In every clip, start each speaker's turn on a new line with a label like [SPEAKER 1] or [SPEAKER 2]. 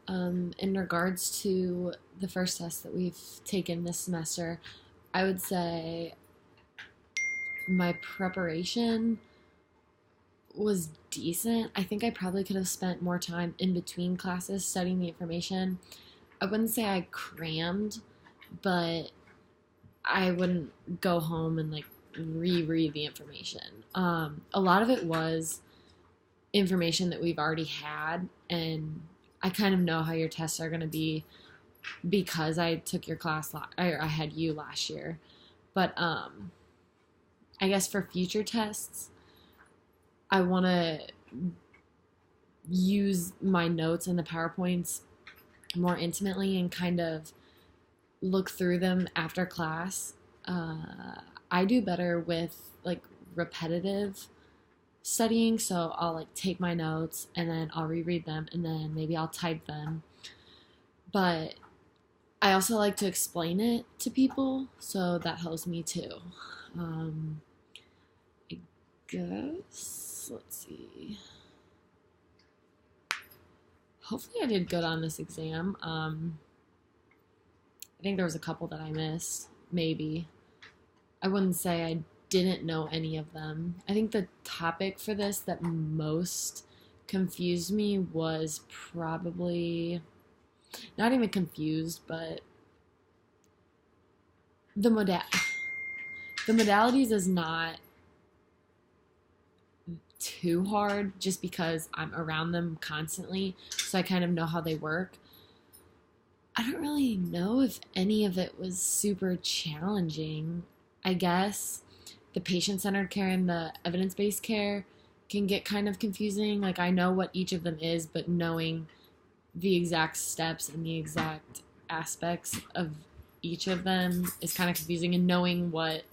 [SPEAKER 1] In regards to the first test that we've taken this semester, I would say my preparation was decent. I think I probably could have spent more time in between classes studying the information. I wouldn't say I crammed, but I wouldn't go home and like reread the information. A lot of it was information that we've already had, and I kind of know how your tests are going to be because I took your class, I had you last year. But I guess for future tests, I want to use my notes and the PowerPoints more intimately and kind of look through them after class. I do better with like repetitive studying, so I'll like take my notes and then I'll reread them and then maybe I'll type them. But I also like to explain it to people, so that helps me too. I guess, let's see. Hopefully I did good on this exam. I think there was a couple that I missed, maybe. I wouldn't say I didn't know any of them. I think the topic for this that most confused me was probably not even confused, but the the modalities is not too hard just because I'm around them constantly, so I kind of know how they work. I don't really know if any of it was super challenging. I guess the patient-centered care and the evidence-based care can get kind of confusing. Like, I know what each of them is, but knowing the exact steps and the exact aspects of each of them is kind of confusing, and knowing what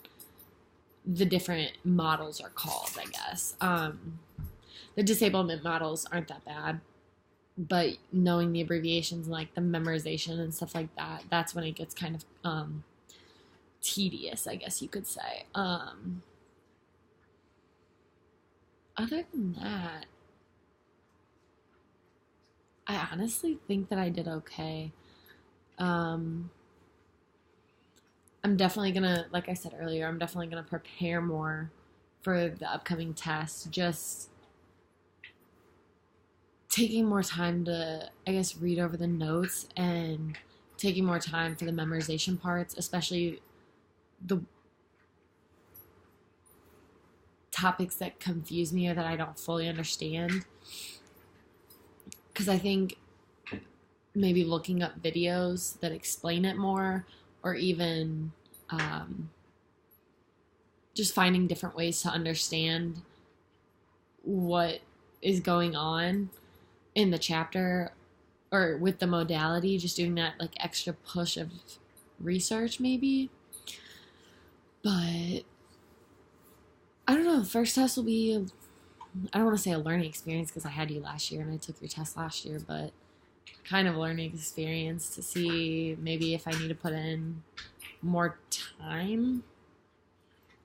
[SPEAKER 1] the different models are called, I guess. The disablement models aren't that bad, but knowing the abbreviations and like the memorization and stuff like that, that's when it gets kind of tedious, I guess you could say. Other than that, I honestly think that I did okay. Um, I'm definitely gonna, like I said earlier, I'm definitely gonna prepare more for the upcoming test. Just taking more time to, I guess, read over the notes and taking more time for the memorization parts, especially the topics that confuse me or that I don't fully understand. Because I think maybe looking up videos that explain it more, or even just finding different ways to understand what is going on in the chapter or with the modality, just doing that like extra push of research maybe. But I don't know, first test will be, I don't want to say a learning experience because I had you last year and I took your test last year, but kind of learning experience to see maybe if I need to put in more time.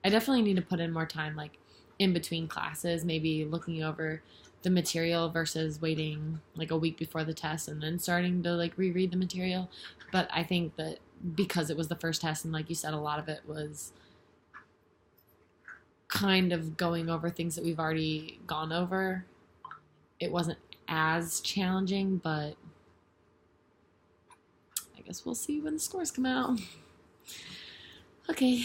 [SPEAKER 1] I definitely need to put in more time, like in between classes, maybe looking over the material versus waiting like a week before the test and then starting to like reread the material. But I think that because it was the first test and like you said, a lot of it was kind of going over things that we've already gone over, it wasn't as challenging, but I guess we'll see when the scores come out. Okay.